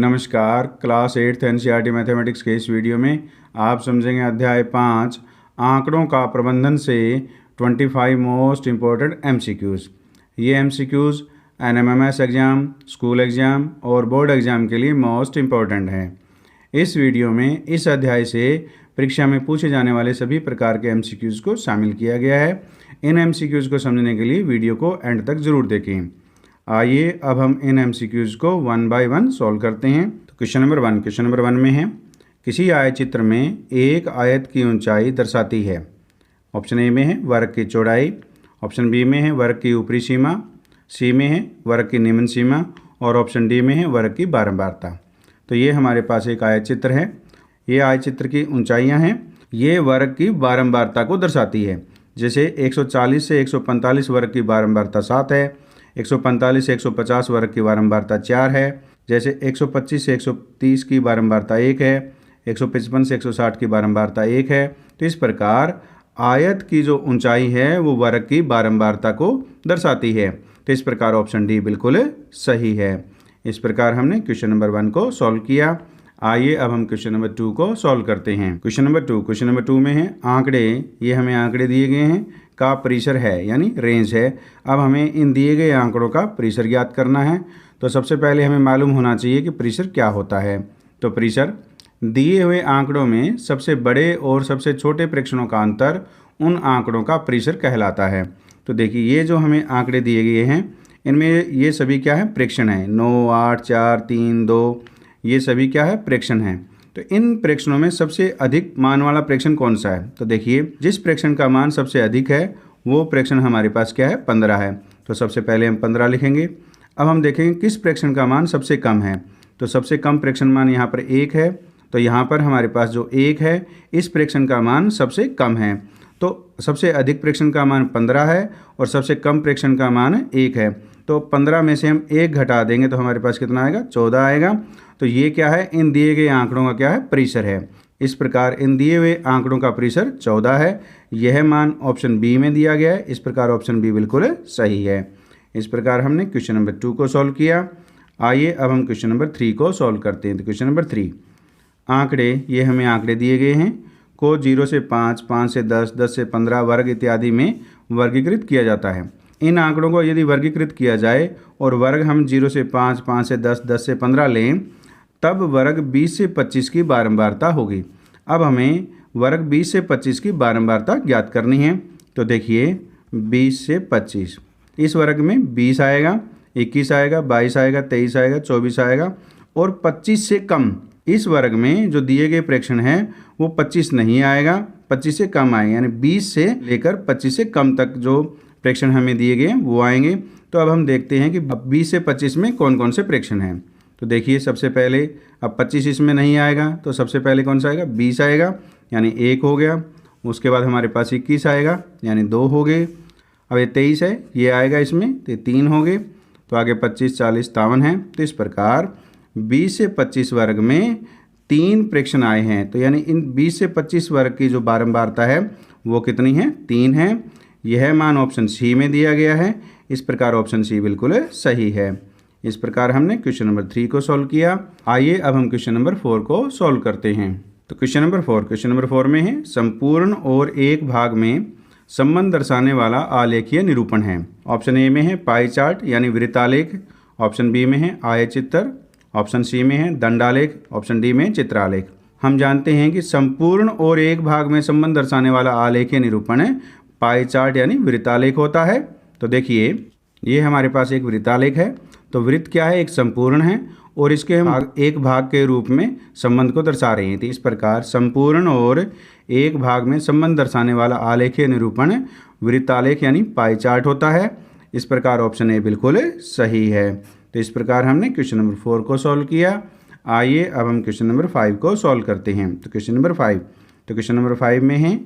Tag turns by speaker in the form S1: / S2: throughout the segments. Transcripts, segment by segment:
S1: नमस्कार। Class 8th NCERT mathematics के इस वीडियो में आप समझेंगे अध्याय 5 आंकड़ों का प्रबंधन से 25 मोस्ट इम्पोर्टेंट एमसीक्यूज़। ये MCQs NMIMS exam, school exam और बोर्ड एग्ज़ाम के लिए मोस्ट इम्पोर्टेंट हैं। इस वीडियो में इस अध्याय से परीक्षा में पूछे जाने वाले सभी प्रकार के एमसीक्यूज़ को शामिल किया गया है। इन एमसीक्यूज़ को समझने के लिए वीडियो को एंड तक ज़रूर देखें। आइए अब हम इन एमसीक्यूज़ को वन बाय वन सॉल्व करते हैं। तो क्वेश्चन नंबर वन में है, किसी आयत चित्र में एक आयत की ऊंचाई दर्शाती है। ऑप्शन ए में है वर्ग की चौड़ाई, ऑप्शन बी में है वर्ग की ऊपरी सीमा, सी में है वर्ग की निम्न सीमा और ऑप्शन डी में है वर्ग की बारंबारता। तो ये हमारे पास एक आयत चित्र है। ये आयत चित्र की ऊंचाइयाँ हैं। ये वर्ग की बारंबारता को दर्शाती है। जैसे 140 से 145 वर्ग की बारंबारता 7 है, 145 से 150 वर्ग की बारंबारता 4 है। जैसे 125 से 130 की बारंबारता 1 है, 155 से 160 की बारंबारता 1 है। तो इस प्रकार आयत की जो ऊंचाई है वो वर्ग की बारंबारता को दर्शाती है। तो इस प्रकार ऑप्शन डी बिल्कुल सही है। इस प्रकार हमने क्वेश्चन नंबर 1 को सॉल्व किया। आइए अब हम क्वेश्चन नंबर 2 को सॉल्व करते हैं। क्वेश्चन नंबर 2 में है आंकड़े, ये हमें आंकड़े दिए गए हैं का परिसर है यानी रेंज है। अब हमें इन दिए गए आंकड़ों का परिसर ज्ञात करना है। तो सबसे पहले हमें मालूम होना चाहिए कि परिसर क्या होता है। तो परिसर दिए हुए आंकड़ों में सबसे बड़े और सबसे छोटे प्रेक्षणों का अंतर उन आंकड़ों का परिसर कहलाता है। तो देखिए ये जो हमें आंकड़े दिए गए हैं इनमें ये सभी क्या है, प्रेक्षण है। 9, 8, 4, 3, 2 ये सभी क्या है, प्रेक्षण हैं। तो इन प्रेक्षणों में सबसे अधिक मान वाला प्रेक्षण कौन सा है? तो देखिए जिस प्रेक्षण का मान सबसे अधिक है वो प्रेक्षण हमारे पास क्या है, 15 है। तो सबसे पहले हम 15 लिखेंगे। अब हम देखेंगे किस प्रेक्षण का मान सबसे कम है। तो सबसे कम प्रेक्षण मान यहाँ पर 1 है। तो यहाँ पर हमारे पास जो 1 है इस प्रेक्षण का मान सबसे कम है। तो सबसे अधिक प्रेक्षण का मान 15 है और सबसे कम प्रेक्षण का मान 1 है। तो 15 में से हम 1 घटा देंगे तो हमारे पास कितना आएगा, 14 आएगा। तो ये क्या है, इन दिए गए आंकड़ों का क्या है, परिसर है। इस प्रकार इन दिए हुए आंकड़ों का परिसर 14 है। यह मान ऑप्शन बी में दिया गया है। इस प्रकार ऑप्शन बी बिल्कुल सही है। इस प्रकार हमने क्वेश्चन नंबर 2 को सॉल्व किया। आइए अब हम क्वेश्चन नंबर 3 को सॉल्व करते हैं। तो क्वेश्चन नंबर 3, आंकड़े, ये हमें आंकड़े दिए गए हैं को 0 से 5, 5 से 10, 10 से 15 वर्ग इत्यादि में वर्गीकृत किया जाता है। इन आंकड़ों को यदि वर्गीकृत किया जाए और वर्ग हम 0 से 5, 5 से 10, 10 से 15 लें तब वर्ग 20 से 25 की बारंबारता होगी। अब हमें वर्ग 20 से 25 की बारंबारता ज्ञात करनी है। तो देखिए 20 से 25, इस वर्ग में 20 आएगा, 21 आएगा, 22 आएगा, 23 आएगा, 24 आएगा और 25 से कम इस वर्ग में जो दिए गए प्रेक्षण हैं वो 25 नहीं आएगा, 25 से कम आएंगे। यानी 20 से लेकर 25 से कम तक जो प्रेक्षण हमें दिए गए हैं वो आएंगे। तो अब हम देखते हैं कि 20 से 25 में कौन कौन से प्रेक्षण हैं। तो देखिए सबसे पहले अब 25 इसमें नहीं आएगा तो सबसे पहले कौन सा आएगा, 20 आएगा यानी 1 हो गया। उसके बाद हमारे पास 21 आएगा यानी 2 हो गए। अब ये 23 है, ये आएगा इसमें तो 3 हो गए। तो आगे 25, 40, 53 है। तो इस प्रकार 20 से 25 वर्ग में 3 प्रेक्षण आए हैं। तो यानी इन 20 से 25 वर्ग की जो बारंबारता है वो कितनी है, 3 है। यह मान ऑप्शन सी में दिया गया है। इस प्रकार ऑप्शन सी बिल्कुल सही है। इस प्रकार हमने क्वेश्चन नंबर 3 को सॉल्व किया। आइए अब हम क्वेश्चन नंबर 4 को सॉल्व करते हैं। तो क्वेश्चन नंबर 4 में है संपूर्ण और एक भाग में संबंध दर्शाने वाला आलेखीय निरूपण है। ऑप्शन ए में है पाई चार्ट यानी वृत्तालेख, ऑप्शन बी में है आयतचित्र, ऑप्शन सी में है दंडालेख, ऑप्शन डी में चित्रालेख। हम जानते हैं कि संपूर्ण और एक भाग में संबंध दर्शाने वाला आलेखीय निरूपण है पाई चार्ट यानी वृत्तालेख होता है। तो देखिए ये हमारे पास एक वृत्तालेख है। तो वृत्त क्या है, एक संपूर्ण है और इसके हम एक भाग के रूप में संबंध को दर्शा रहे हैं। तो इस प्रकार संपूर्ण और एक भाग में संबंध दर्शाने वाला आलेखीय निरूपण वृत्तालेख यानी पाई चार्ट होता है। इस प्रकार ऑप्शन ए बिल्कुल सही है। तो इस प्रकार हमने क्वेश्चन नंबर 4 को सॉल्व किया। आइए अब हम क्वेश्चन नंबर 5 को सॉल्व करते हैं। तो क्वेश्चन नंबर 5 में है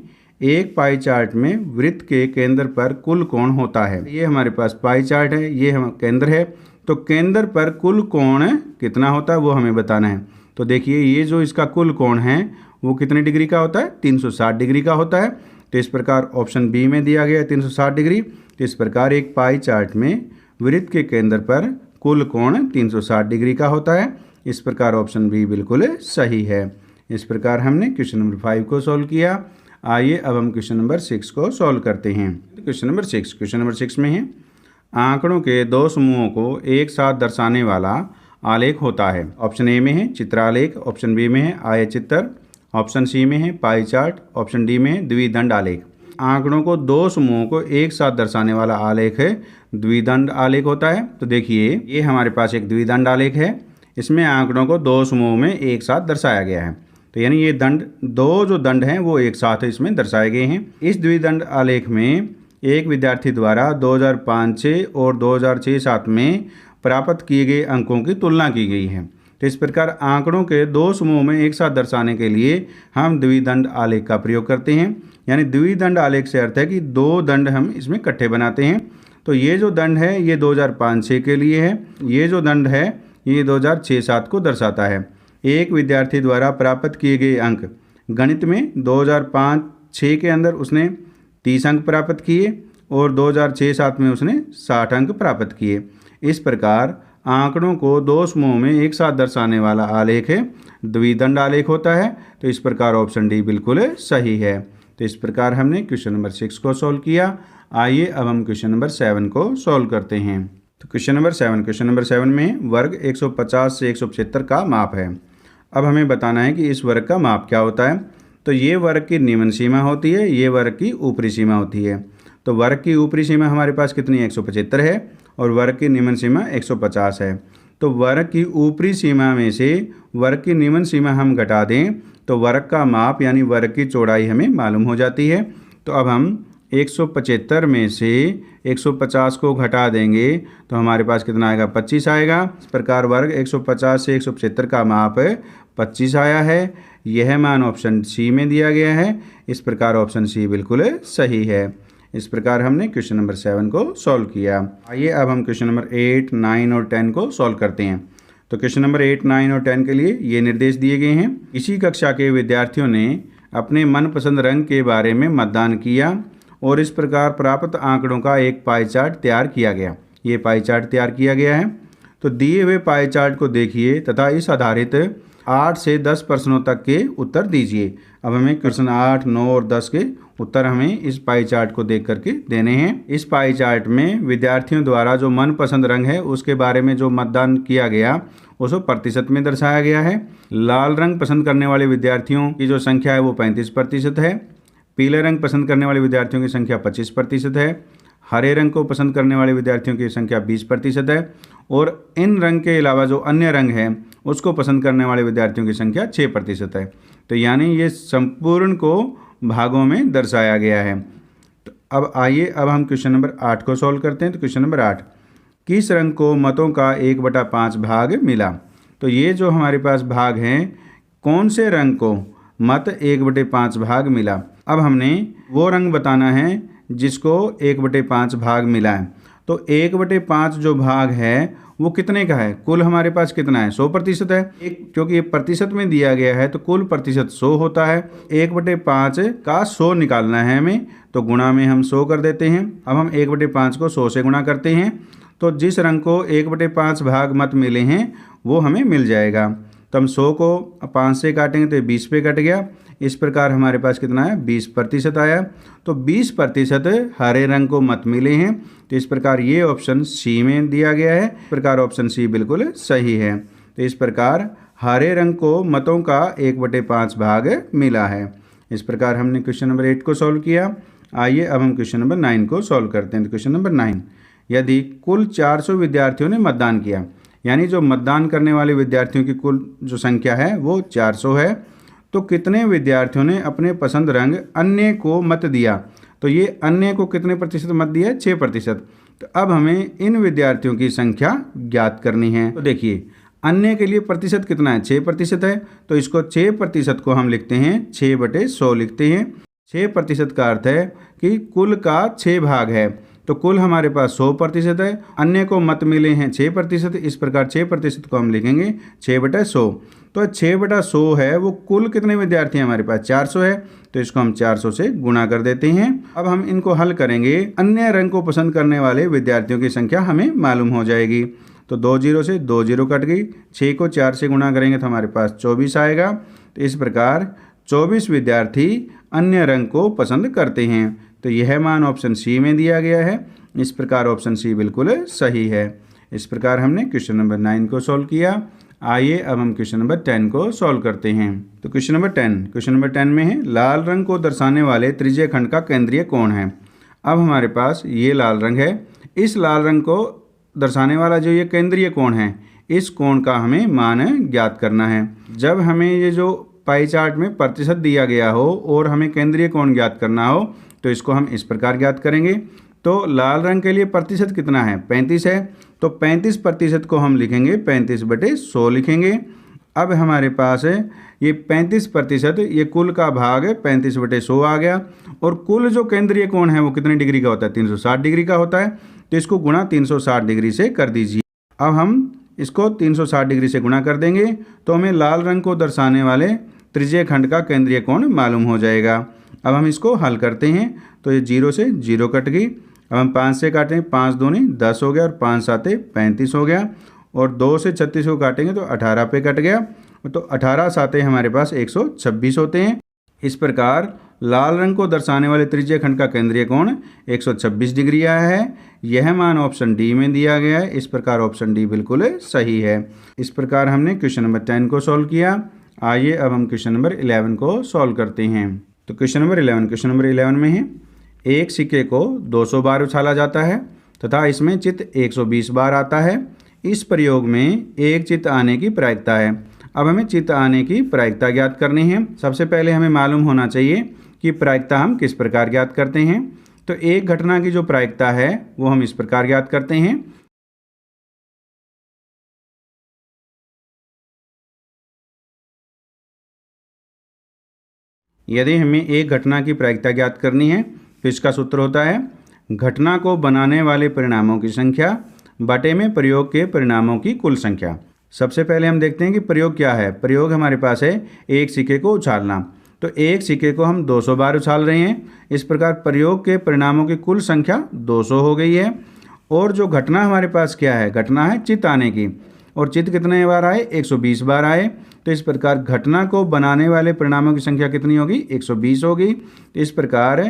S1: एक पाई चार्ट में वृत्त के केंद्र पर कुल कोण होता है। ये हमारे पास पाई चार्ट है, ये हम केंद्र है। तो केंद्र पर कुल कोण कितना होता है वो हमें बताना है। तो देखिए ये जो इसका कुल कोण है वो कितने डिग्री का होता है, 360 डिग्री का होता है। तो इस प्रकार ऑप्शन बी में दिया गया है 360 डिग्री। तो इस प्रकार एक पाई चार्ट में वृत्त के केंद्र पर कुल कोण 360 डिग्री का होता है इस प्रकार ऑप्शन बी बिल्कुल सही है। इस प्रकार हमने क्वेश्चन नंबर 5 को सॉल्व किया। आइए अब हम क्वेश्चन नंबर 6 को सॉल्व करते हैं। क्वेश्चन नंबर 6 में है, आंकड़ों के दो समूहों को एक साथ दर्शाने वाला आलेख होता है। ऑप्शन ए में है चित्रालेख, ऑप्शन बी में है आयचित्र, ऑप्शन सी में है पाई चार्ट, ऑप्शन डी में है द्विदंड आलेख। आंकड़ों को दो समूहों को एक साथ दर्शाने वाला आलेख है द्विदंड आलेख होता है। तो देखिए ये हमारे पास एक द्विदंड आलेख है, इसमें आंकड़ों को दो समूहों में एक साथ दर्शाया गया है। तो यानी ये दो जो दंड हैं वो एक साथ इसमें दर्शाए गए हैं। इस द्विदंड आलेख में एक विद्यार्थी द्वारा 2005-06 और 2006-07 में प्राप्त किए गए अंकों की तुलना की गई है। तो इस प्रकार आंकड़ों के दो समूहों में एक साथ दर्शाने के लिए हम द्विदंड आलेख का प्रयोग करते हैं। यानी द्विदंड आलेख से अर्थ है कि दो दंड हम इसमें इकट्ठे बनाते हैं। तो ये जो दंड है ये 2005-06 के लिए है, ये जो दंड है ये 2006-07 को दर्शाता है। एक विद्यार्थी द्वारा प्राप्त किए गए अंक, गणित में 2005-06 के अंदर उसने 30 अंक प्राप्त किए और 2006-07 में उसने 60 अंक प्राप्त किए। इस प्रकार आंकड़ों को दो समूहों में एक साथ दर्शाने वाला आलेख है द्विदंड आलेख होता है। तो इस प्रकार ऑप्शन डी बिल्कुल सही है। तो इस प्रकार हमने क्वेश्चन नंबर 6 को सॉल्व किया। आइए अब हम क्वेश्चन नंबर 7 को सॉल्व करते हैं। तो क्वेश्चन नंबर 7 में वर्ग 150 से 175 का माप है। अब हमें बताना है कि इस वर्ग का माप क्या होता है। तो ये वर्ग की निम्न सीमा होती है, ये वर्ग की ऊपरी सीमा होती है। तो वर्ग की ऊपरी सीमा हमारे पास कितनी है, 175 है, और वर्ग की निम्न सीमा 150 है। तो वर्ग की ऊपरी सीमा में से वर्ग की निम्न सीमा हम घटा दें तो वर्ग का माप यानी वर्ग की चौड़ाई हमें मालूम हो जाती है। तो अब हम 175 में से 150 को घटा देंगे तो हमारे पास कितना आएगा, 25 आएगा। इस प्रकार वर्ग 150 से 175 का माप 25 आया है। यह मान ऑप्शन सी में दिया गया है। इस प्रकार ऑप्शन सी बिल्कुल सही है। इस प्रकार हमने क्वेश्चन नंबर 7 को सॉल्व किया। आइए अब हम क्वेश्चन नंबर 8, 9 और 10 को सॉल्व करते हैं। तो क्वेश्चन नंबर 8, 9 और 10 के लिए ये निर्देश दिए गए हैं। इसी कक्षा के विद्यार्थियों ने अपने मनपसंद रंग के बारे में मतदान किया और इस प्रकार प्राप्त आंकड़ों का एक पाई चार्ट तैयार किया गया। ये पाई चार्ट तैयार किया गया है। तो दिए हुए पाई चार्ट को देखिए तथा इस आधारित 8 से 10 प्रश्नों तक के उत्तर दीजिए। अब हमें क्वेश्चन 8, 9 और 10 के उत्तर हमें इस पाई चार्ट को देख करके देने हैं। इस पाई चार्ट में विद्यार्थियों द्वारा जो मनपसंद रंग है उसके बारे में जो मतदान किया गया उसको प्रतिशत में दर्शाया गया है। लाल रंग पसंद करने वाले विद्यार्थियों की जो संख्या है वो 35% है। पीले रंग पसंद करने वाले विद्यार्थियों की संख्या 25% है। हरे रंग को पसंद करने वाले विद्यार्थियों की संख्या 20% है। और इन रंग के अलावा जो अन्य रंग है उसको पसंद करने वाले विद्यार्थियों की संख्या 6% है। तो यानी ये संपूर्ण को भागों में दर्शाया गया है। तो अब आइए अब हम क्वेश्चन नंबर 8 को सॉल्व करते हैं। तो क्वेश्चन नंबर 8, किस रंग को मतों का 1/5 भाग मिला। तो ये जो हमारे पास भाग हैं, कौन से रंग को मत 1/5 भाग मिला। अब हमने वो रंग बताना है जिसको 1/5 भाग मिला है। तो 1/5 जो भाग है वो कितने का है, कुल हमारे पास कितना है, 100% है। क्योंकि ये प्रतिशत में दिया गया है तो कुल प्रतिशत 100 होता है। 1/5 का 100 निकालना है हमें, तो गुणा में हम 100 कर देते हैं। अब हम 1/5 को 100 से गुणा करते हैं तो जिस रंग को 1/5 भाग मत मिले हैं वो हमें मिल जाएगा। तो हम 100 को 5 से काटेंगे तो 20 पे कट गया। इस प्रकार हमारे पास कितना है, 20% आया। तो 20% हरे रंग को मत मिले हैं। तो इस प्रकार ये ऑप्शन सी में दिया गया है। इस प्रकार ऑप्शन सी बिल्कुल सही है। तो इस प्रकार हरे रंग को मतों का 1/5 भाग मिला है। इस प्रकार हमने क्वेश्चन नंबर 8 को सॉल्व किया। आइए अब हम क्वेश्चन नंबर 9 को सॉल्व करते हैं। तो क्वेश्चन नंबर 9, यदि कुल 400 विद्यार्थियों ने मतदान किया, यानी जो मतदान करने वाले विद्यार्थियों की कुल जो संख्या है वो 400 है, तो कितने विद्यार्थियों ने अपने पसंद रंग अन्य को मत दिया। तो ये अन्य को कितने प्रतिशत मत दिया है, 6%। तो अब हमें इन विद्यार्थियों की संख्या ज्ञात करनी है। तो देखिए अन्य के लिए प्रतिशत कितना है, 6% है। तो इसको 6% को हम लिखते हैं 6/100 लिखते हैं। 6% का अर्थ है कि कुल का 6 भाग है। तो कुल हमारे पास 100% है, अन्य को मत मिले हैं 6%। इस प्रकार 6% को हम लिखेंगे 6/100। तो 6/100 है वो कुल कितने विद्यार्थी हैं, हमारे पास 400 है। तो इसको हम 400 से गुणा कर देते हैं। अब हम इनको हल करेंगे, अन्य रंग को पसंद करने वाले विद्यार्थियों की संख्या हमें मालूम हो जाएगी। तो 2 जीरो से 2 जीरो कट गई। 6 को 4 से गुणा करेंगे तो हमारे पास 24 आएगा। तो इस प्रकार 24 विद्यार्थी अन्य रंग को पसंद करते हैं। तो यह मान ऑप्शन सी में दिया गया है। इस प्रकार ऑप्शन सी बिल्कुल सही है। इस प्रकार हमने क्वेश्चन नंबर 9 को सॉल्व किया। आइए अब हम क्वेश्चन नंबर 10 को सॉल्व करते हैं। तो क्वेश्चन नंबर 10 में है लाल रंग को दर्शाने वाले त्रिज्यीय खंड का केंद्रीय कोण है। अब हमारे पास ये लाल रंग है। इस लाल रंग को दर्शाने वाला जो ये केंद्रीय कोण है, इस कोण का हमें मान ज्ञात करना है। जब हमें ये जो पाई चार्ट में प्रतिशत दिया गया हो और हमें केंद्रीय कोण ज्ञात करना हो तो इसको हम इस प्रकार ज्ञात करेंगे। तो लाल रंग के लिए प्रतिशत कितना है? 35 है। तो 35% को हम लिखेंगे 35/100 लिखेंगे। अब हमारे पास है ये 35%, ये कुल का भाग 35/100 आ गया। और कुल जो केंद्रीय कोण है वो कितने डिग्री का होता है? 360 डिग्री का होता है। तो इसको गुणा 360 डिग्री से कर दीजिए। अब हम इसको 360 डिग्री से गुणा कर देंगे तो हमें लाल रंग को दर्शाने वाले त्रिज्यीय खंड का केंद्रीय कोण मालूम हो जाएगा। अब हम इसको हल करते हैं। तो ये 0 से 0 कट गई। अब हम 5 से काटें, 5 दूनी 10 हो गया और 5 साते 35 हो गया। और 2 से 36 को काटेंगे तो 18 पे कट गया। तो 18 साते हमारे पास 126 होते हैं। इस प्रकार लाल रंग को दर्शाने वाले त्रिज्यीय खंड का केंद्रीय कोण 126 डिग्री आया है। यह मान ऑप्शन डी में दिया गया है। इस प्रकार ऑप्शन डी बिल्कुल सही है। इस प्रकार हमने क्वेश्चन नंबर 10 को सॉल्व किया। आइए अब हम क्वेश्चन नंबर 11 को सॉल्व करते हैं। तो क्वेश्चन नंबर 11 में है एक सिक्के को 200 बार उछाला जाता है तथा इसमें चित्त 120 बार आता है। इस प्रयोग में एक चित्त आने की प्रायिकता है। अब हमें चित्त आने की प्रायिकता ज्ञात करनी है। सबसे पहले हमें मालूम होना चाहिए कि प्रायिकता हम किस प्रकार ज्ञात करते हैं। तो एक घटना की जो प्रायिकता है वो हम इस प्रकार ज्ञात करते हैं। यदि हमें एक घटना की प्रायिकता ज्ञात करनी है तो इसका सूत्र होता है घटना को बनाने वाले परिणामों की संख्या बटे में प्रयोग के परिणामों की कुल संख्या। सबसे पहले हम देखते हैं कि प्रयोग क्या है। प्रयोग हमारे पास है एक सिक्के को उछालना। तो एक सिक्के को हम 200 बार उछाल रहे हैं। इस प्रकार प्रयोग के परिणामों की कुल संख्या 200 हो गई है। और जो घटना हमारे पास क्या है? घटना है चित्त आने की। और चित्त कितने बार आए? 120 बार आए। तो इस प्रकार घटना को बनाने वाले परिणामों की संख्या कितनी होगी? 120 होगी। तो इस प्रकार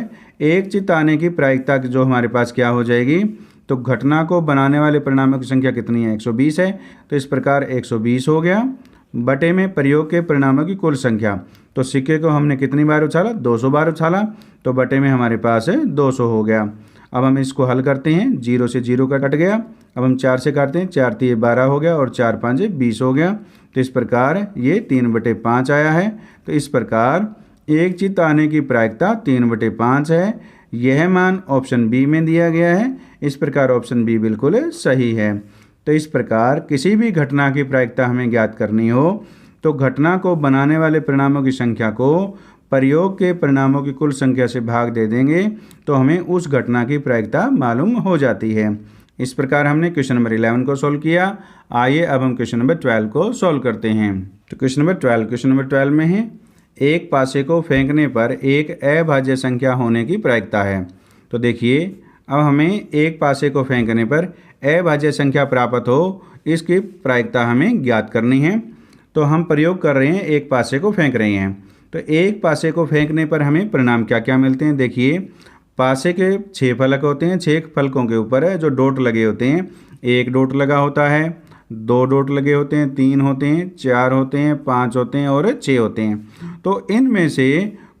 S1: एक चित्त आने की प्रायिकता जो हमारे पास क्या हो जाएगी? तो घटना को बनाने वाले परिणामों की संख्या कितनी है? 120 है। तो इस प्रकार 120 हो गया बटे में प्रयोग के परिणामों की कुल संख्या। तो सिक्के को हमने कितनी बार उछाला? 200 बार उछाला। तो बटे में हमारे पास 200 हो गया। अब हम इसको हल करते हैं। 0 से 0 का कट गया। अब हम 4 से काटते हैं। 4 3 12 हो गया और 4 5 20 हो गया। तो इस प्रकार ये 3/5 आया है। तो इस प्रकार एक चित्त आने की प्रायिकता 3/5 है। यह मान ऑप्शन बी में दिया गया है। इस प्रकार ऑप्शन बी बिल्कुल सही है। तो इस प्रकार किसी भी घटना की प्रायिकता हमें ज्ञात करनी हो तो घटना को बनाने वाले परिणामों की संख्या को प्रयोग के परिणामों की कुल संख्या से भाग दे देंगे तो हमें उस घटना की प्रायिकता मालूम हो जाती है। इस प्रकार हमने क्वेश्चन नंबर 11 को सॉल्व किया। आइए अब हम क्वेश्चन नंबर 12 को सॉल्व करते हैं। तो क्वेश्चन नंबर 12 में है एक पासे को फेंकने पर एक अभाज्य संख्या होने की प्रायिकता है। तो देखिए अब हमें एक पासे को फेंकने पर अभाज्य संख्या प्राप्त हो इसकी प्रायिकता हमें ज्ञात करनी है। तो हम प्रयोग कर रहे हैं, एक पासे को फेंक रहे हैं। तो एक पासे को फेंकने पर हमें परिणाम क्या क्या मिलते हैं? देखिए पासे के 6 फलक होते हैं। 6 फलकों के ऊपर है जो डॉट लगे होते हैं। 1 डॉट लगा होता है, 2 डॉट लगे होते हैं, 3 होते हैं, 4 होते हैं, 5 होते हैं और 6 होते हैं। तो इनमें से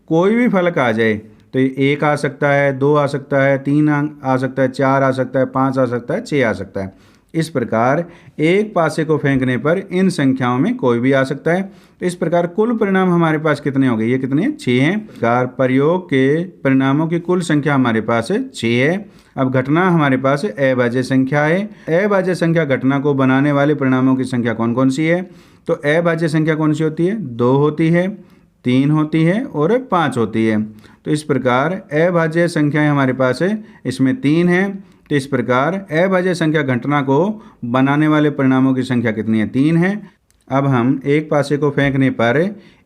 S1: कोई भी फलक आ जाए तो 1 आ सकता है, 2 आ सकता है, 3 आ सकता है, 4 आ सकता है, 5 आ सकता है, 6 आ सकता है। इस प्रकार एक पासे को फेंकने पर इन संख्याओं में कोई भी आ सकता है। तो इस प्रकार कुल परिणाम हमारे पास कितने हो गए? ये कितने? 6 हैं। प्रकार प्रयोग के परिणामों की कुल संख्या हमारे पास 6 है। अब घटना हमारे पास अभाज्य संख्या है। अभाज्य संख्या घटना को बनाने वाले परिणामों की संख्या कौन कौन सी है? तो अभाज्य संख्या कौन सी होती है? 2 होती है, 3 होती है और 5 होती है। तो इस प्रकार अभाज्य संख्याएं हमारे पास है, इसमें 3 है। तो इस प्रकार अभाज्य संख्या घटना को बनाने वाले परिणामों की संख्या कितनी है? 3 है। अब हम एक पासे को फेंकने पर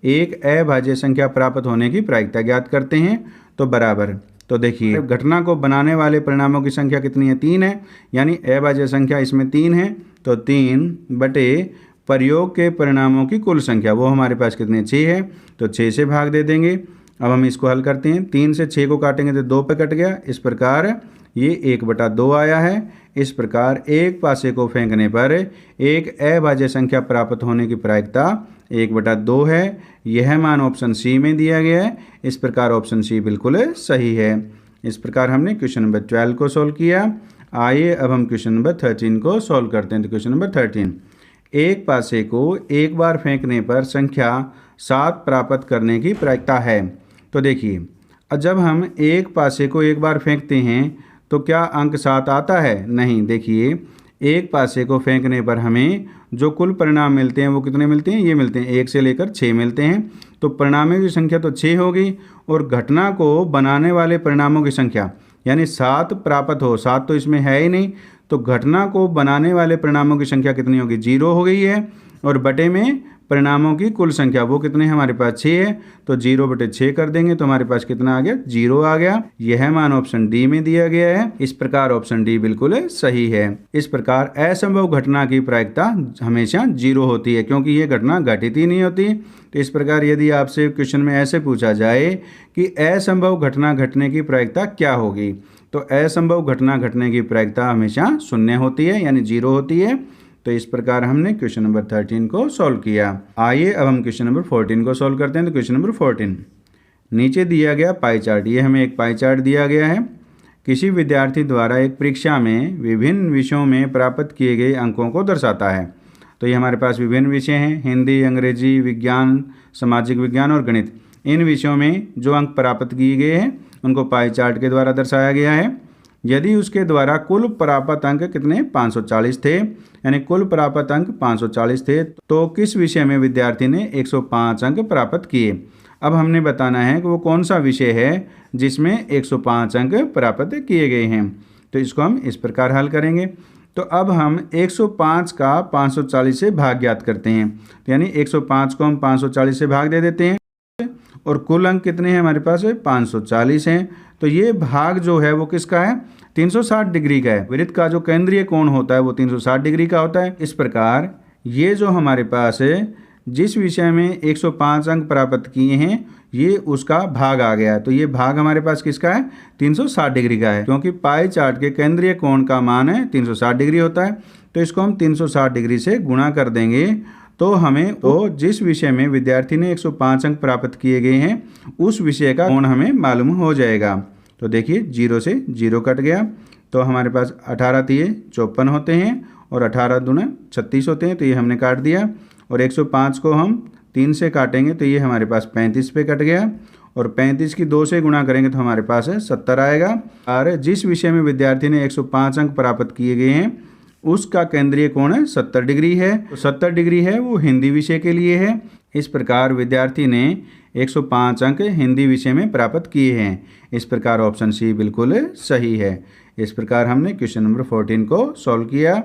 S1: एक अभाज्य संख्या प्राप्त होने की प्रायिकता ज्ञात करते हैं। तो बराबर तो देखिए घटना को बनाने वाले परिणामों की संख्या कितनी है, 3 है, यानी अभाज्य संख्या इसमें 3 है, तो 3 बटे प्रयोग के परिणामों की कुल संख्या वो हमारे पास कितनी 6 है, तो 6 से भाग दे देंगे। अब हम इसको हल करते हैं, 3 से 6 को काटेंगे तो 2 पे कट गया, इस प्रकार ये 1/2 आया है। इस प्रकार एक पासे को फेंकने पर एक अभाज्य संख्या प्राप्त होने की प्रायिकता 1/2 है। यह मान ऑप्शन सी में दिया गया है। इस प्रकार ऑप्शन सी बिल्कुल सही है। इस प्रकार हमने क्वेश्चन नंबर 12 को सॉल्व किया। आइए अब हम क्वेश्चन नंबर 13 को सॉल्व करते हैं। तो क्वेश्चन नंबर 13, एक पासे को एक बार फेंकने पर संख्या 7 प्राप्त करने की प्रायिकता है। तो देखिए जब हम एक पासे को एक बार फेंकते हैं तो क्या अंक 7 आता है? नहीं। देखिए एक पासे को फेंकने पर हमें जो कुल परिणाम मिलते हैं वो कितने मिलते हैं? ये मिलते हैं 1 से लेकर 6 मिलते हैं। तो परिणामों की संख्या तो 6 होगी और घटना को बनाने वाले परिणामों की संख्या यानी 7 प्राप्त हो, 7 तो इसमें है ही नहीं, तो घटना को बनाने वाले परिणामों की संख्या कितनी होगी? 0 हो गई है। और बटे में परिणामों की कुल संख्या वो कितने हमारे पास 6 है, तो 0/6 कर देंगे तो हमारे पास कितना आ गया? 0 आ गया। यह मान ऑप्शन डी में दिया गया है। इस प्रकार ऑप्शन डी बिल्कुल सही है। इस प्रकार असंभव घटना की प्रायिकता हमेशा 0 होती है क्योंकि ये घटना घटित ही नहीं होती। तो इस प्रकार यदि आपसे क्वेश्चन में ऐसे पूछा जाए कि असंभव घटना घटने की प्रायिकता क्या होगी, तो असंभव घटना घटने की प्रायिकता हमेशा 0 होती है यानी 0 होती है। तो इस प्रकार हमने क्वेश्चन नंबर 13 को सॉल्व किया। आइए अब हम क्वेश्चन नंबर 14 को सॉल्व करते हैं। तो क्वेश्चन नंबर 14, नीचे दिया गया पाई चार्ट, ये हमें एक पाई चार्ट दिया गया है। किसी विद्यार्थी द्वारा एक परीक्षा में विभिन्न विषयों में प्राप्त किए गए अंकों को दर्शाता है। तो ये हमारे पास विभिन्न विषय हैं, हिंदी, अंग्रेजी, विज्ञान, सामाजिक विज्ञान और गणित। इन विषयों में जो अंक प्राप्त किए गए हैं उनको पाई चार्ट के द्वारा दर्शाया गया है। यदि उसके द्वारा कुल प्राप्त अंक कितने 540 थे, यानी कुल प्राप्त अंक 540 थे, तो किस विषय में विद्यार्थी ने 105 अंक प्राप्त किए। अब हमने बताना है कि वो कौन सा विषय है जिसमें 105 अंक प्राप्त किए गए हैं। तो इसको हम इस प्रकार हल करेंगे। तो अब हम 105 का 540 से भाग ज्ञात करते हैं। तो यानी 105 को हम 540 से भाग दे देते हैं और कुल अंक कितने हैं हमारे पास? 540 हैं। तो ये भाग जो है वो किसका है? 360 डिग्री का है। वृत्त का जो केंद्रीय कोण होता है वो 360 डिग्री का होता है। इस प्रकार ये जो हमारे पास है जिस विषय में 105 अंक प्राप्त किए हैं ये उसका भाग आ गया है। तो ये भाग हमारे पास किसका है? 360 डिग्री का है, क्योंकि पाई चार्ट के केंद्रीय कोण का मान है 360 डिग्री होता है। तो इसको हम 360 डिग्री से गुणा कर देंगे तो हमें जिस विषय में विद्यार्थी ने 105 अंक प्राप्त किए गए हैं उस विषय का कोण हमें मालूम हो जाएगा। तो देखिए 0 से 0 कट गया, तो हमारे पास 18 तिये 54 होते हैं और 18 दूना 36 होते हैं, तो ये हमने काट दिया। और 105 को हम 3 से काटेंगे तो ये हमारे पास 35 पे कट गया और 35 की 2 से गुणा करेंगे तो हमारे पास 70 आएगा। और जिस विषय में विद्यार्थी ने 105 अंक प्राप्त किए गए हैं उसका केंद्रीय कोण 70 डिग्री है। तो 70 डिग्री है वो हिंदी विषय के लिए है। इस प्रकार विद्यार्थी ने 105 अंक हिंदी विषय में प्राप्त किए हैं। इस प्रकार ऑप्शन सी बिल्कुल सही है। इस प्रकार हमने क्वेश्चन नंबर 14 को सॉल्व किया।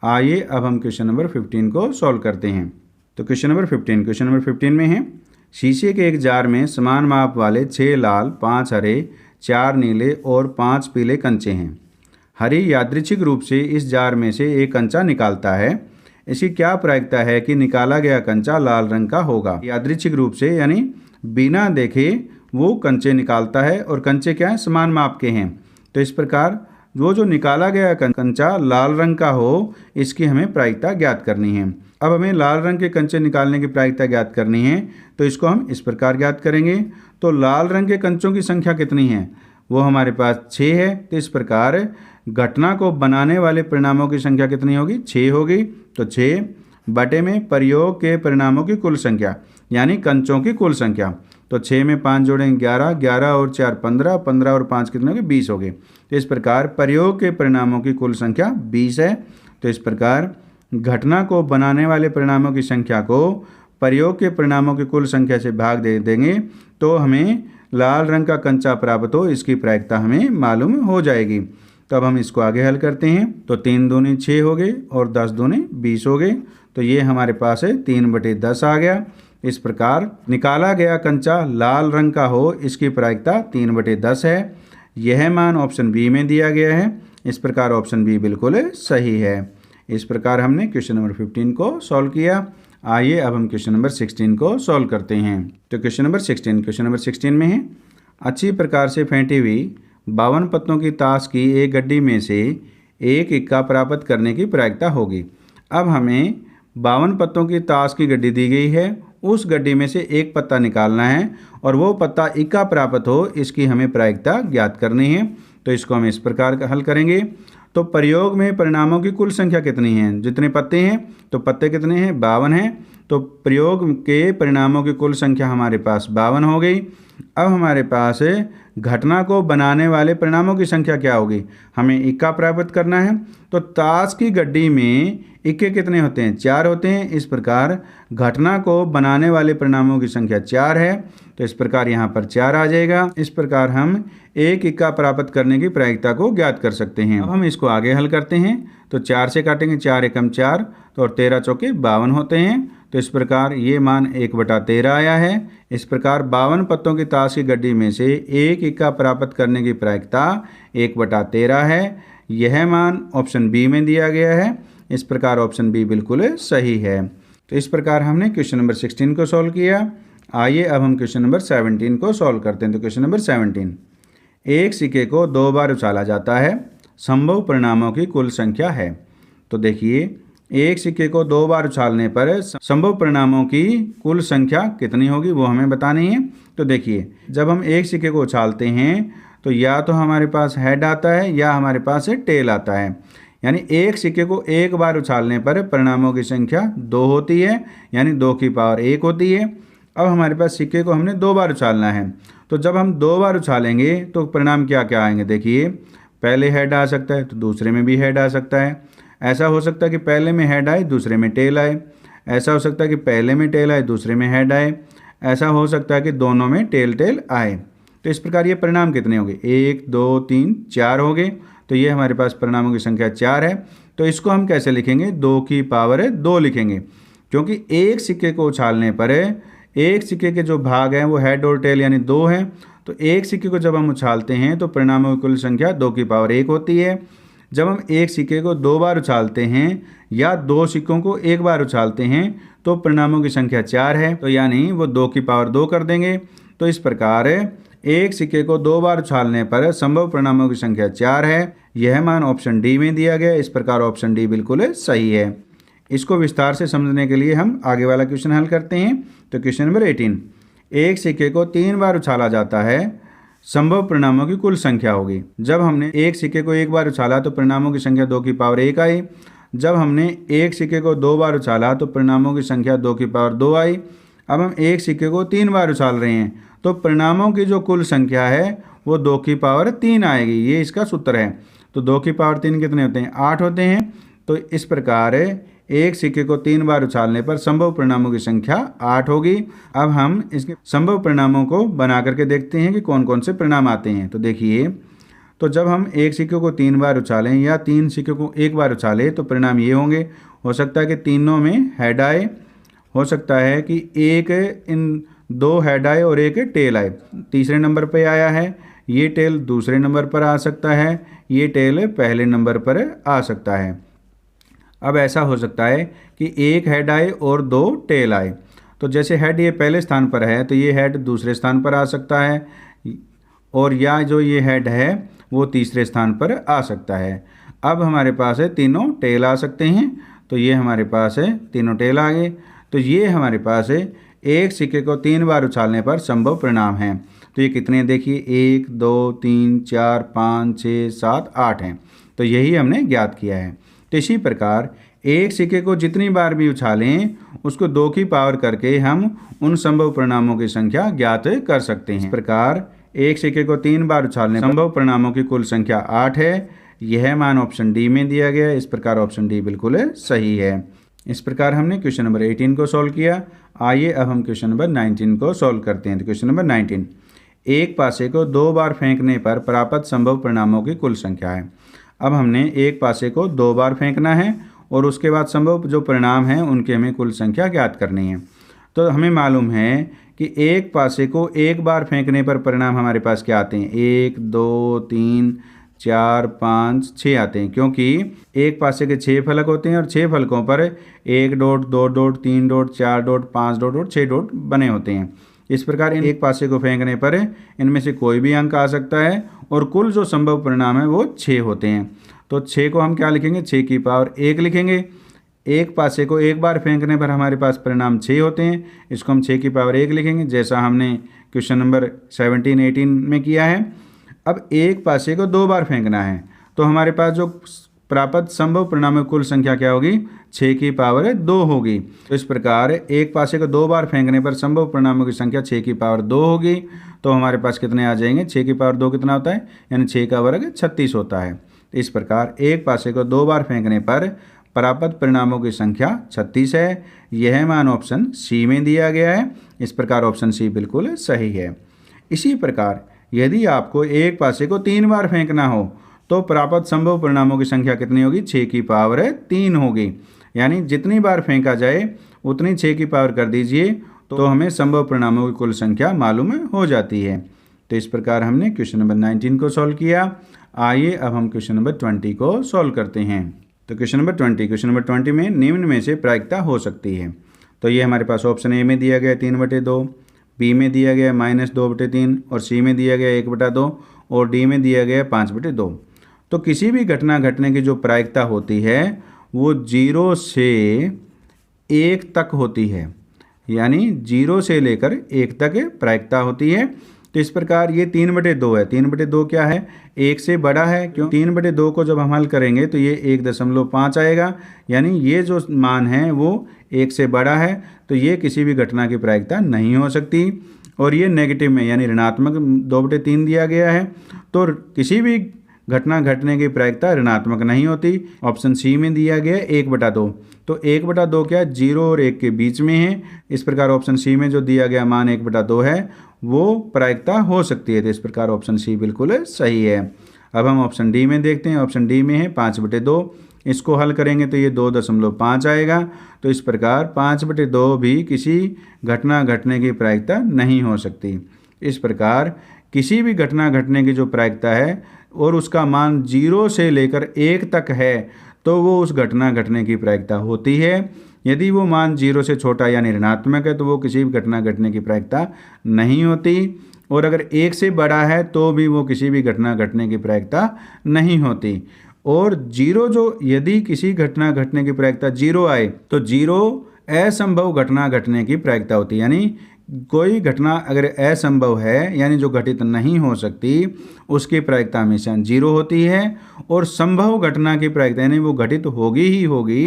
S1: आइए अब हम क्वेश्चन नंबर 15 को सॉल्व करते हैं। तो क्वेश्चन नंबर 15 में है, शीशे के एक जार में समान माप वाले 6 लाल, 5 हरे, 4 नीले और 5 पीले कंचे हैं। हरी यादृच्छिक रूप से इस जार में से एक कंचा निकालता है। इसकी क्या प्रायिकता है कि निकाला गया कंचा लाल रंग का होगा? यादृच्छिक रूप से यानी बिना देखे वो कंचे निकालता है और कंचे क्या है? समान माप के हैं। तो इस प्रकार वो जो निकाला गया कंचा लाल रंग का हो इसकी हमें प्रायिकता ज्ञात करनी है। अब हमें लाल रंग के कंचे निकालने की प्रायिकता ज्ञात करनी है, तो इसको हम इस प्रकार ज्ञात करेंगे। तो लाल रंग के कंचों की संख्या कितनी है? वो हमारे पास 6 है। तो इस प्रकार घटना को बनाने वाले परिणामों की संख्या कितनी होगी? 6 होगी। तो 6 बटे में प्रयोग के परिणामों की कुल संख्या यानी कंचों की कुल संख्या। तो 6 में 5 जोड़ेंगे 11, 11 और 4 15, 15 और 5 कितने हो गए? 20 हो गए। तो इस प्रकार प्रयोग के परिणामों की कुल संख्या 20 है। तो इस प्रकार घटना को बनाने वाले परिणामों की संख्या को प्रयोग के परिणामों की कुल संख्या से भाग दे देंगे तो हमें लाल रंग का कंचा प्राप्त हो इसकी प्रायिकता हमें मालूम हो जाएगी। तो अब हम इसको आगे हल करते हैं। तो 3 दूनी 6 हो गए और 10 दूनी 20 हो गए। तो ये हमारे पास है 3/10 आ गया। इस प्रकार निकाला गया कंचा लाल रंग का हो इसकी प्रायिकता 3/10 है। यह मान ऑप्शन बी में दिया गया है। इस प्रकार ऑप्शन बी बिल्कुल सही है। इस प्रकार हमने क्वेश्चन नंबर 15 को सॉल्व किया। आइए अब हम क्वेश्चन नंबर 16 को सॉल्व करते हैं। तो क्वेश्चन नंबर 16 में है, अच्छी प्रकार से फेंटी हुई 52 पत्तों की ताश की एक गड्डी में से एक इक्का प्राप्त करने की प्रायिकता होगी। अब हमें 52 पत्तों की ताश की गड्डी दी गई है, उस गड्डी में से एक पत्ता निकालना है और वो पत्ता इक्का प्राप्त हो, इसकी हमें प्रायिकता ज्ञात करनी है। तो इसको हम इस प्रकार हल करेंगे। तो प्रयोग में परिणामों की कुल संख्या कितनी है? जितने पत्ते हैं, तो पत्ते कितने हैं? 52 हैं। तो प्रयोग के परिणामों की कुल संख्या हमारे पास 52 हो गई। अब हमारे पास घटना को बनाने वाले परिणामों की संख्या क्या होगी? हमें इक्का प्राप्त करना है। तो ताश की गड्डी में इक्के कितने होते हैं? 4 होते हैं। इस प्रकार घटना को बनाने वाले परिणामों की संख्या 4 है। तो इस प्रकार यहाँ पर 4 आ जाएगा। इस प्रकार हम एक इक्का प्राप्त करने की प्रायिकता को ज्ञात कर सकते हैं। अब हम इसको आगे हल करते हैं। तो 4 से काटेंगे, 4 एकम 4 तो और 13 चौके 52 होते हैं। तो इस प्रकार ये मान 1/13 आया है। इस प्रकार 52 पत्तों की ताश की गड्डी में से एक इक्का प्राप्त करने की प्रायिकता 1/13 है। यह मान ऑप्शन बी में दिया गया है। इस प्रकार ऑप्शन बी बिल्कुल सही है। तो इस प्रकार हमने क्वेश्चन नंबर 16 को सॉल्व किया। आइए अब हम क्वेश्चन नंबर 17 को सॉल्व करते हैं। तो क्वेश्चन नंबर 17, एक सिक्के को 2 बार उछाला जाता है, संभव परिणामों की कुल संख्या है। तो देखिए, एक सिक्के को 2 बार उछालने पर संभव परिणामों की कुल संख्या कितनी होगी वो हमें बतानी है। तो देखिए, जब हम एक सिक्के को उछालते हैं तो या तो हमारे पास हेड आता है या हमारे पास टेल आता है। यानी एक सिक्के को एक बार उछालने पर परिणामों की संख्या 2 होती है, यानी 2 की पावर 1 होती है। अब हमारे पास सिक्के को हमने 2 बार उछालना है। तो जब हम 2 बार उछालेंगे तो परिणाम क्या क्या आएंगे? देखिए, पहले हेड आ सकता है तो दूसरे में भी हेड आ सकता है। ऐसा हो सकता है कि पहले में हेड आए दूसरे में टेल आए। ऐसा हो सकता है कि पहले में टेल आए दूसरे में हेड आए। ऐसा हो सकता है कि दोनों में टेल आए। तो इस प्रकार ये परिणाम कितने होंगे? 1 2 3 4 हो गए। तो ये हमारे पास परिणामों की संख्या 4 है। तो इसको हम कैसे लिखेंगे? 2 की पावर 2 लिखेंगे, क्योंकि एक सिक्के को उछालने पर एक सिक्के के जो भाग हैं वो हेड और टेल यानी 2 हैं। तो एक सिक्के को जब हम उछालते हैं तो परिणामों की कुल संख्या 2 की पावर 1 होती है। जब हम एक सिक्के को 2 बार उछालते हैं या 2 सिक्कों को 1 बार उछालते हैं तो परिणामों की संख्या 4 है। तो यानी वो 2 की पावर 2 कर देंगे। तो इस प्रकार एक सिक्के को 2 बार उछालने पर संभव परिणामों की संख्या 4 है। यह मान ऑप्शन डी में दिया गया। इस प्रकार ऑप्शन डी बिल्कुल सही है। इसको विस्तार से समझने के लिए हम आगे वाला क्वेश्चन हल करते हैं। तो क्वेश्चन नंबर 18, एक सिक्के को 3 बार उछाला जाता है, संभव परिणामों की कुल संख्या होगी। जब हमने एक सिक्के को 1 बार उछाला तो परिणामों की संख्या 2 की पावर 1 आई। जब हमने एक सिक्के को 2 बार उछाला तो परिणामों की संख्या 2 की पावर 2 आई। अब हम एक सिक्के को 3 बार उछाल रहे हैं तो परिणामों की जो कुल संख्या है वो 2 की पावर 3 आएगी। ये इसका सूत्र है। तो 2 की पावर 3 कितने होते हैं? 8 होते हैं। तो इस प्रकार एक सिक्के को 3 बार उछालने पर संभव परिणामों की संख्या 8 होगी। अब हम इसके संभव परिणामों को बना करके देखते हैं कि कौन कौन से परिणाम आते हैं। तो देखिए, तो जब हम एक सिक्के को 3 बार उछालें या 3 सिक्के को 1 बार उछालें तो परिणाम ये होंगे। हो सकता है कि तीनों में हेड आए, हो सकता है कि एक इन 2 हेड आए और एक टेल आए। तीसरे नंबर पर आया है, ये टेल दूसरे नंबर पर आ सकता है, ये टेल पहले नंबर पर आ सकता है। अब ऐसा हो सकता है कि एक हेड आए और 2 टेल आए। तो जैसे हेड ये पहले स्थान पर है तो ये हेड दूसरे स्थान पर आ सकता है, और या जो ये हेड है वो तीसरे स्थान पर आ सकता है। अब हमारे पास है तीनों टेल आ सकते हैं। तो ये हमारे पास है तीनों टेल आ गए। तो ये हमारे पास है एक सिक्के को 3 बार उछालने पर संभव परिणाम है। तो ये कितने देखिए, 1 2 3 4 5 6 7 8 हैं। तो यही हमने ज्ञात किया है। तो इसी प्रकार एक सिक्के को जितनी बार भी उछालें उसको 2 की पावर करके हम उन संभव परिणामों की संख्या ज्ञात कर सकते हैं। इस प्रकार एक सिक्के को 3 बार उछालने पर संभव परिणामों की कुल संख्या 8 है। यह मान ऑप्शन डी में दिया गया है। इस प्रकार ऑप्शन डी बिल्कुल सही है। इस प्रकार हमने क्वेश्चन नंबर 18 को सॉल्व किया। आइए अब हम क्वेश्चन नंबर 19 को सॉल्व करते हैं। तो क्वेश्चन नंबर 19, एक पासे को 2 बार फेंकने पर प्राप्त संभव परिणामों की कुल संख्या है। अब हमने एक पासे को 2 बार फेंकना है और उसके बाद संभव जो परिणाम हैं उनकी हमें कुल संख्या ज्ञात करनी है। तो हमें मालूम है कि एक पासे को एक बार फेंकने पर परिणाम हमारे पास क्या आते हैं, 1 2 3 4 5 6 आते हैं, क्योंकि एक पासे के 6 फलक होते हैं और 6 फलकों पर 1 dot 2 dot 3 dot 4 dot 5 dot और 6 डॉट बने होते हैं। इस प्रकार इन एक पासे को फेंकने पर इनमें से कोई भी अंक आ सकता है और कुल जो संभव परिणाम है वो 6 होते हैं। तो 6 को हम क्या लिखेंगे, 6 की पावर 1 लिखेंगे। एक पासे को एक बार फेंकने पर हमारे पास परिणाम 6 होते हैं, इसको हम 6 की पावर 1 लिखेंगे, जैसा हमने क्वेश्चन नंबर 17-18 में किया है। अब एक पासे को 2 बार फेंकना है, तो हमारे पास जो प्राप्त संभव परिणाम में कुल संख्या क्या होगी, 6 की पावर 2 होगी। तो इस प्रकार एक पासे को 2 बार फेंकने पर संभव परिणामों की संख्या 6 की पावर 2 होगी। तो हमारे पास कितने आ जाएंगे, 6 की पावर 2 कितना होता है, यानी 6 का वर्ग 36 होता है। तो इस प्रकार एक पासे को 2 बार फेंकने पर प्राप्त परिणामों की संख्या 36 है। यह मान ऑप्शन सी में दिया गया है। इस प्रकार ऑप्शन सी बिल्कुल सही है। इसी प्रकार यदि आपको एक पासे को 3 बार फेंकना हो तो प्राप्त संभव परिणामों की संख्या कितनी होगी, 6 की पावर 3 होगी। यानी जितनी बार फेंका जाए उतनी 6 की पावर कर दीजिए तो हमें संभव परिणामों की कुल संख्या मालूम हो जाती है। तो इस प्रकार हमने क्वेश्चन नंबर 19 को सॉल्व किया। आइए अब हम क्वेश्चन नंबर 20 को सॉल्व करते हैं। तो क्वेश्चन नंबर 20 में निम्न में से प्रायिकता हो सकती है। तो ये हमारे पास ऑप्शन ए में दिया गया 3/2, बी में दिया गया -2/3 और सी में दिया गया 1/2 और डी में दिया गया 5/2। तो किसी भी घटना घटने की जो प्रायिकता होती है वो 0 से 1 तक होती है, यानी 0 से लेकर 1 तक प्रायिकता होती है। तो इस प्रकार ये 3/2 है। 3/2 क्या है, 1 से बड़ा है, क्यों 3/2 को जब हम हल करेंगे तो ये 1.5 आएगा, यानी ये जो मान है वो 1 से बड़ा है। तो ये किसी भी घटना की प्रायिकता नहीं हो सकती। और ये नेगेटिव में यानी ऋणात्मक 2/3 दिया गया है, तो किसी भी घटना घटने की प्रायिकता ऋणात्मक नहीं होती। ऑप्शन सी में दिया गया 1/2। तो 1/2 क्या 0 और 1 के बीच में है। इस प्रकार ऑप्शन सी में जो दिया गया मान 1/2 है वो प्रायिकता हो सकती है। तो इस प्रकार ऑप्शन सी बिल्कुल सही है। अब हम ऑप्शन डी में देखते हैं। ऑप्शन डी में है 5/2। इसको हल करेंगे तो ये 2.5 आएगा। तो इस प्रकार 5/2 भी किसी घटना घटने की प्रायिकता नहीं हो सकती। इस प्रकार किसी भी घटना घटने की जो प्रायिकता है और उसका मान 0 से लेकर 1 तक है तो वो उस घटना घटने की प्रायिकता होती है। यदि वो मान 0 से छोटा यानी ऋणात्मक है तो वो किसी भी घटना घटने की प्रायिकता नहीं होती। और अगर 1 से बड़ा है तो भी वो किसी भी घटना घटने की प्रायिकता नहीं होती। और 0 जो यदि किसी घटना घटने की प्रायिकता 0 आए तो 0 असंभव घटना घटने की प्रायिकता होती है। यानी कोई घटना अगर असंभव है यानी जो घटित नहीं हो सकती उसकी प्रायिकता हमेशा 0 होती है। और संभव घटना की प्रायिकता यानी वो घटित होगी ही होगी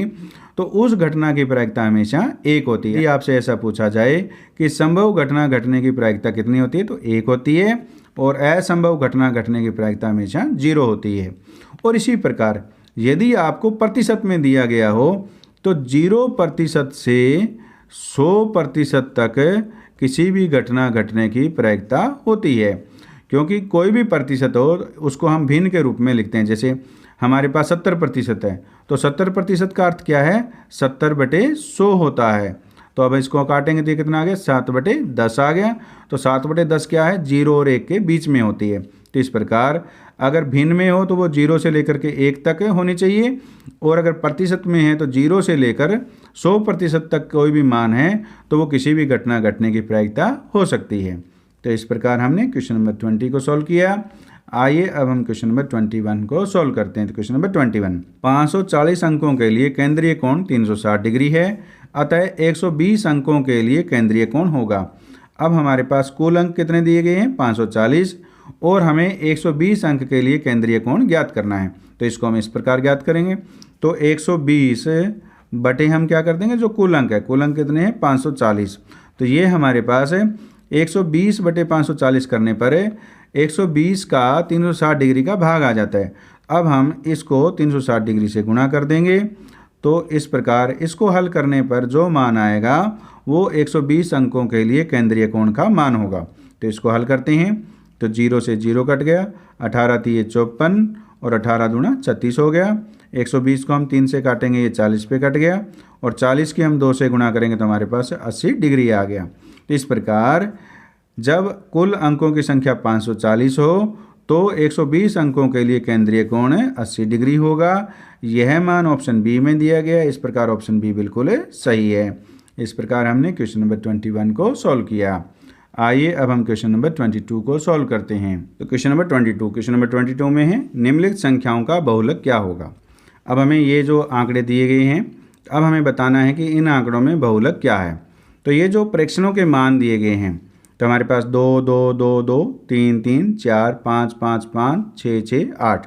S1: तो उस घटना की प्रायिकता हमेशा 1 होती है। यदि आपसे ऐसा पूछा जाए कि संभव घटना घटने की प्रायिकता कितनी होती है तो 1 होती है और असंभव घटना घटने की प्रायिकता हमेशा 0 होती है। और इसी प्रकार यदि आपको प्रतिशत में दिया गया हो तो 0% से 100% तक किसी भी घटना घटने की प्रायिकता होती है। क्योंकि कोई भी प्रतिशत हो उसको हम भिन्न के रूप में लिखते हैं। जैसे हमारे पास 70% है तो 70% का अर्थ क्या है, 70/100 होता है। तो अब इसको काटेंगे तो ये कितना आ गया, 7/10 आ गया। तो 7/10 क्या है, 0 और 1 के बीच में होती है। तो इस प्रकार अगर भिन्न में हो तो वो 0 से लेकर के 1 तक होनी चाहिए। और अगर प्रतिशत में है तो 0 से लेकर 100% तक कोई भी मान है तो वो किसी भी घटना घटने की प्रायिकता हो सकती है। तो इस प्रकार हमने क्वेश्चन नंबर 20 को सॉल्व किया। आइए अब हम क्वेश्चन नंबर 21 को सॉल्व करते हैं। तो क्वेश्चन नंबर 21, 540 अंकों के लिए केंद्रीय कोण 360 डिग्री है, अतः 120 अंकों के लिए केंद्रीय कोण होगा। अब हमारे पास कुल अंक कितने दिए गए हैं, 540, और हमें 120 अंक के लिए केंद्रीय कोण ज्ञात करना है। तो इसको हम इस प्रकार ज्ञात करेंगे। तो 120 बटे हम क्या कर देंगे, जो कुल अंक है, कुल अंक कितने हैं 540। तो ये हमारे पास है 120 बटे 540 करने पर 120 का 360 डिग्री का भाग आ जाता है। अब हम इसको 360 डिग्री से गुणा कर देंगे। तो इस प्रकार इसको हल करने पर जो मान आएगा वो 120 अंकों के लिए केंद्रीय कोण का मान होगा। तो इसको हल करते हैं तो 0 से 0 कट गया, 18 × 3 = 54 और 18 × 2 = 36 हो गया। 120 को हम 3 से काटेंगे, ये 40 पे कट गया और 40 की हम 2 से गुणा करेंगे तो हमारे पास 80 डिग्री आ गया। तो इस प्रकार जब कुल अंकों की संख्या 540 हो तो 120 अंकों के लिए केंद्रीय कोण 80 डिग्री होगा। यह मान ऑप्शन बी में दिया गया है। इस प्रकार ऑप्शन बी बिल्कुल सही है। इस प्रकार हमने क्वेश्चन नंबर 21 को सॉल्व किया। आइए अब हम क्वेश्चन नंबर 22 को सॉल्व करते हैं। तो क्वेश्चन नंबर 22 में है निम्नलिखित संख्याओं का बहुलक क्या होगा। अब हमें ये जो आंकड़े दिए गए हैं, अब हमें बताना है कि इन आंकड़ों में बहुलक क्या है। तो ये जो प्रेक्षणों के मान दिए गए हैं, तो हमारे पास 2 2 2 2 3 3 4 5 5 5 6 6 8।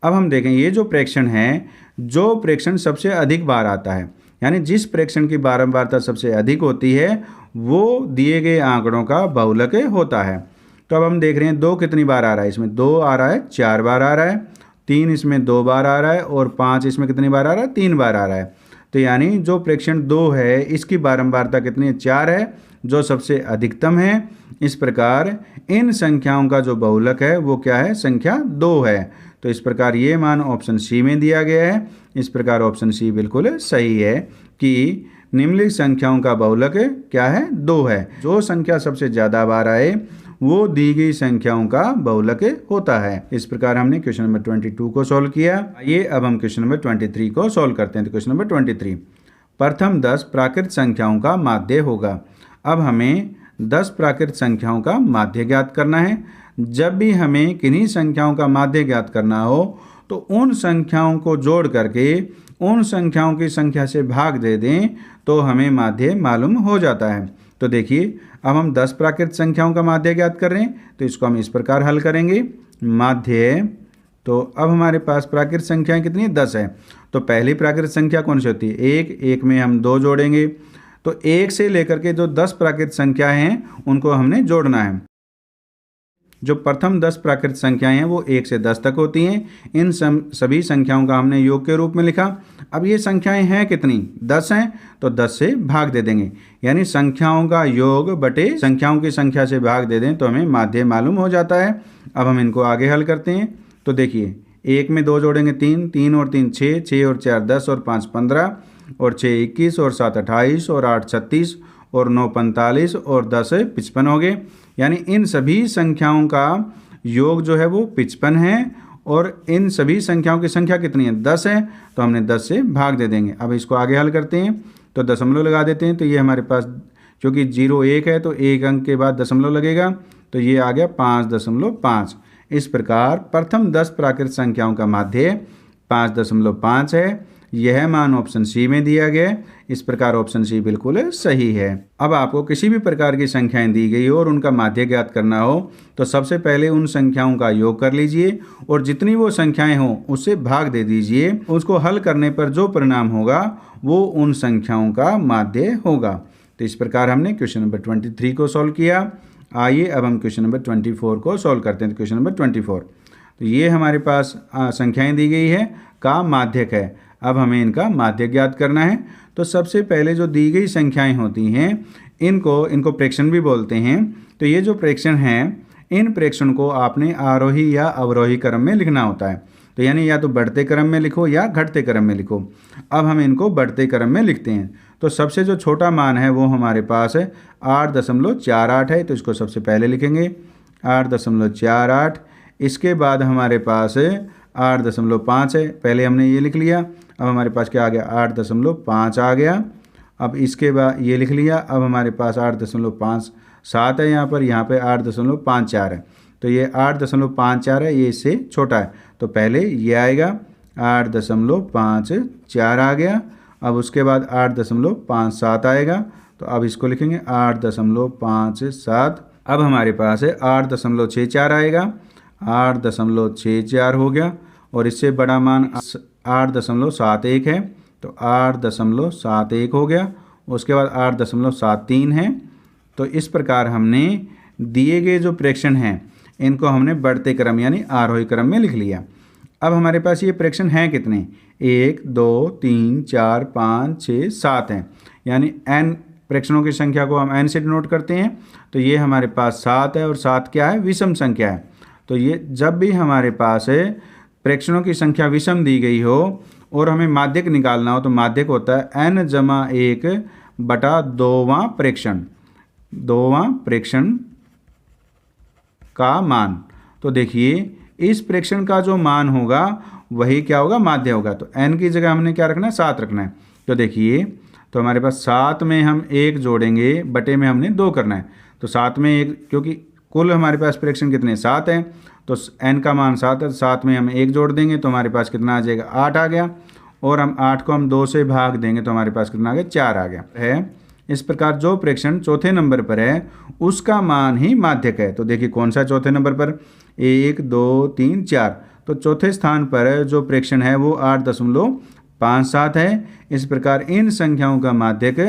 S1: अब हम देखें ये जो प्रेक्षण है, जो प्रेक्षण सबसे अधिक बार आता है, यानी जिस प्रेक्षण की बारंबारता सबसे अधिक होती है वो दिए गए आंकड़ों का बहुलक होता है। तो अब हम देख रहे हैं 2 कितनी बार आ रहा है, इसमें 2 आ रहा है, 4 बार आ रहा है, 3 इसमें 2 बार आ रहा है और 5 इसमें कितनी बार आ रहा है, 3 बार आ रहा है। तो यानी जो प्रेक्षण 2 है इसकी बारंबारता कितनी है, 4 है, जो सबसे अधिकतम है। इस प्रकार इन संख्याओं का जो बहुलक है वो क्या है, संख्या 2 है। तो इस प्रकार ये मान ऑप्शन सी में दिया गया है। इस प्रकार ऑप्शन सी बिल्कुल सही है कि निम्नलिखित संख्याओं का बहुलक क्या है, 2 है। जो संख्या सबसे ज़्यादा बार आए वो दी गई संख्याओं का बहुलक होता है। इस प्रकार हमने क्वेश्चन नंबर 22 को सॉल्व किया। आइए अब हम क्वेश्चन नंबर 23 को सॉल्व करते हैं। तो क्वेश्चन नंबर 23, प्रथम 10 प्राकृत संख्याओं का माध्य होगा। अब हमें 10 प्राकृत संख्याओं का माध्य ज्ञात करना है। जब भी हमें किन्हीं संख्याओं का माध्य ज्ञात करना हो तो उन संख्याओं को जोड़ करके उन संख्याओं की संख्या से भाग दे दें तो हमें माध्य मालूम हो जाता है। तो देखिए अब हम 10 प्राकृत संख्याओं का माध्य ज्ञात कर रहे हैं, तो इसको हम इस प्रकार हल करेंगे। माध्य, तो अब हमारे पास प्राकृत संख्याएं कितनी है, 10 है। तो पहली प्राकृत संख्या कौन सी होती है, 1। 1 में हम 2 जोड़ेंगे, तो 1 से लेकर के जो 10 प्राकृत संख्याएं हैं उनको हमने जोड़ना है। जो प्रथम 10 प्राकृत संख्याएं हैं वो 1 से 10 तक होती हैं। इन सभी संख्याओं का हमने योग के रूप में लिखा। अब ये संख्याएं हैं कितनी, 10 हैं, तो 10 से भाग दे देंगे, यानी संख्याओं का योग बटे संख्याओं की संख्या से भाग दे दें तो हमें माध्य मालूम हो जाता है। अब हम इनको आगे हल करते हैं। तो देखिए 1 में 2 जोड़ेंगे 3, 3 और 3 6, 6 और 4 10 और 5 15 और 6 21 और 7 28 और 8 36 और 9 45 और 10 55 हो गए। यानी इन सभी संख्याओं का योग जो है वो 55 है और इन सभी संख्याओं की संख्या कितनी है, 10 है, तो हमने 10 से भाग दे देंगे। अब इसको आगे हल करते हैं तो दशमलव लगा देते हैं। तो ये हमारे पास क्योंकि 0 1 है तो 1 अंक के बाद दशमलव लगेगा, तो ये आ गया 5.5। इस प्रकार प्रथम 10 प्राकृत संख्याओं का माध्य 5.5 है। यह मान ऑप्शन सी में दिया गया है। इस प्रकार ऑप्शन सी बिल्कुल सही है। अब आपको किसी भी प्रकार की संख्याएं दी गई हो और उनका माध्य ज्ञात करना हो तो सबसे पहले उन संख्याओं का योग कर लीजिए और जितनी वो संख्याएं हों उससे भाग दे दीजिए। उसको हल करने पर जो परिणाम होगा वो उन संख्याओं का माध्य होगा। तो इस प्रकार हमने क्वेश्चन नंबर 23 को सॉल्व किया। आइए अब हम क्वेश्चन नंबर 24 को सॉल्व करते हैं। तो क्वेश्चन नंबर 24, तो ये हमारे पास संख्याएं दी गई है का माध्यक है। अब हमें इनका माध्य ज्ञात करना है। तो सबसे पहले जो दी गई संख्याएं होती हैं इनको प्रेक्षण भी बोलते हैं। तो ये जो प्रेक्षण हैं इन प्रेक्षण को आपने आरोही या अवरोही क्रम में लिखना होता है। तो यानी या तो बढ़ते क्रम में लिखो या घटते क्रम में लिखो। अब हम इनको बढ़ते क्रम में लिखते हैं। तो सबसे जो छोटा मान है वो हमारे पास है 8.48 है, तो इसको सबसे पहले लिखेंगे 8.48। इसके बाद हमारे पास 8.5 है, पहले हमने ये लिख लिया। अब हमारे पास क्या आ गया, 8.5 आ गया। अब इसके बाद ये लिख लिया। अब हमारे पास 8.57 है, यहाँ पे 8.54 है। तो ये 8.54 है, ये इससे छोटा है, तो पहले ये आएगा 8.54 आ गया। अब उसके बाद 8.57 आएगा, तो अब इसको लिखेंगे 8.57। अब हमारे पास है 8.64 आएगा, 8.64 हो गया। और इससे बड़ा मान 8.71 है, तो 8.71 हो गया। उसके बाद 8.73 है। तो इस प्रकार हमने दिए गए जो प्रेक्षण हैं इनको हमने बढ़ते क्रम यानी आरोही क्रम में लिख लिया। अब हमारे पास ये प्रेक्षण हैं कितने, 1 2 3 4 5 6 7 हैं, यानी n प्रेक्षणों की संख्या को हम n से डिनोट करते हैं। तो ये हमारे पास 7 है और 7 क्या है, विषम संख्या है। तो ये जब भी हमारे पास प्रेक्षणों की संख्या विषम दी गई हो और हमें माध्यक निकालना हो तो माध्यक होता है n/1/2वां प्रेक्षण, 2वां प्रेक्षण का मान। तो देखिए इस प्रेक्षण का जो मान होगा वही क्या होगा, माध्य होगा। तो n की जगह हमने क्या रखना है, 7 रखना है। तो देखिए तो हमारे पास 7 में हम 1 जोड़ेंगे, बटे में हमने 2 करना है। तो 7 में 1, क्योंकि कुल हमारे पास प्रेक्षण कितने 7 हैं, तो n का मान 7 है, 7 में हम 1 जोड़ देंगे तो हमारे पास कितना आ जाएगा, 8 आ गया। और हम 8 को हम 2 से भाग देंगे तो हमारे पास कितना आ गया, 4 आ गया है। इस प्रकार जो प्रेक्षण चौथे नंबर पर है उसका मान ही माध्यक है। तो देखिए कौन सा चौथे नंबर पर, 1 2 3 4। तो चौथे स्थान पर जो प्रेक्षण है वो 8.57 है। इस प्रकार इन संख्याओं का माध्यक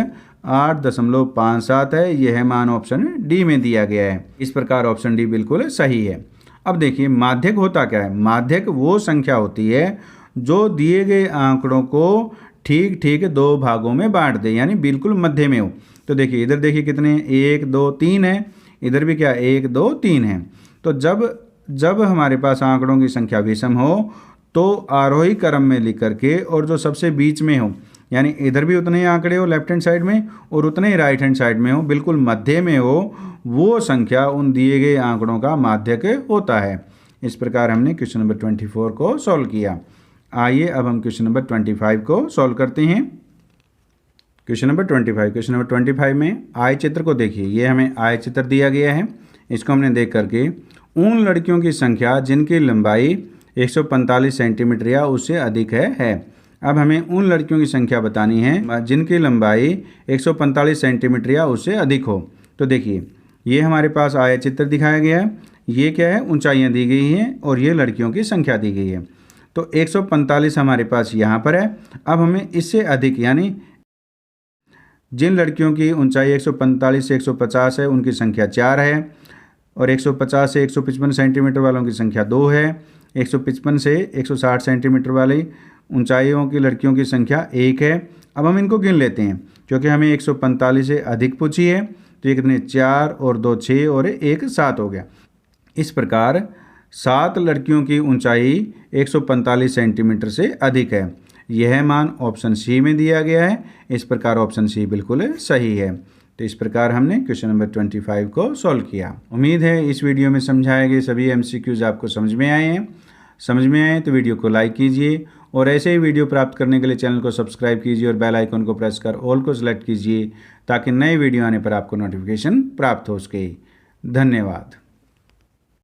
S1: 8.57 है। यह मान ऑप्शन डी में दिया गया है। इस प्रकार ऑप्शन डी बिल्कुल सही है। अब देखिए माध्यक होता क्या है। माध्यक वो संख्या होती है जो दिए गए आंकड़ों को ठीक ठीक 2 भागों में बांट दे, यानी बिल्कुल मध्य में हो। तो देखिए इधर देखिए कितने, 1 2 3 है, इधर भी क्या 1 2 3 है। तो जब हमारे पास आंकड़ों की संख्या विषम हो तो आरोही क्रम में लिख करके और जो सबसे बीच में हो, यानी इधर भी उतने ही आंकड़े हो लेफ्ट हैंड साइड में और उतने ही राइट हैंड साइड में हो, बिल्कुल मध्य में हो, वो संख्या उन दिए गए आंकड़ों का माध्यक होता है। इस प्रकार हमने क्वेश्चन नंबर 24 को सॉल्व किया। आइए अब हम क्वेश्चन नंबर 25 को सॉल्व करते हैं। क्वेश्चन नंबर 25 में आय चित्र को देखिए। ये हमें आय चित्र दिया गया है। इसको हमने देख करके उन लड़कियों की संख्या जिनकी लंबाई 145 सेंटीमीटर या उससे अधिक है। अब हमें उन लड़कियों की संख्या बतानी है जिनकी लंबाई 145 सेंटीमीटर या उससे अधिक हो। तो देखिए ये हमारे पास आय चित्र दिखाया गया है। ये क्या है, ऊंचाइयाँ दी गई हैं और ये लड़कियों की संख्या दी गई है। तो 145 हमारे पास यहाँ पर है। अब हमें इससे अधिक, यानी जिन लड़कियों की ऊंचाई 145 से 150 है उनकी संख्या 4 है, और 150 से 155 सेंटीमीटर वालों की संख्या 2 है। 155 से 160 सेंटीमीटर वाली ऊंचाइयों की लड़कियों की संख्या 1 है। अब हम इनको गिन लेते हैं क्योंकि हमें 145 से अधिक पूछी है। तो ये कितने, 4 और 2 6 और 1 7 हो गया। इस प्रकार 7 लड़कियों की ऊंचाई 145 सेंटीमीटर से अधिक है। यह मान ऑप्शन सी में दिया गया है। इस प्रकार ऑप्शन सी बिल्कुल सही है। तो इस प्रकार हमने क्वेश्चन नंबर 25 को सॉल्व किया। उम्मीद है इस वीडियो में समझाए गए सभी MCQs आपको समझ में आए हैं। समझ में आए तो वीडियो को लाइक कीजिए और ऐसे ही वीडियो प्राप्त करने के लिए चैनल को सब्सक्राइब कीजिए और बेल आइकन को प्रेस कर ऑल को सिलेक्ट कीजिए ताकि नए वीडियो आने पर आपको नोटिफिकेशन प्राप्त हो सके। धन्यवाद।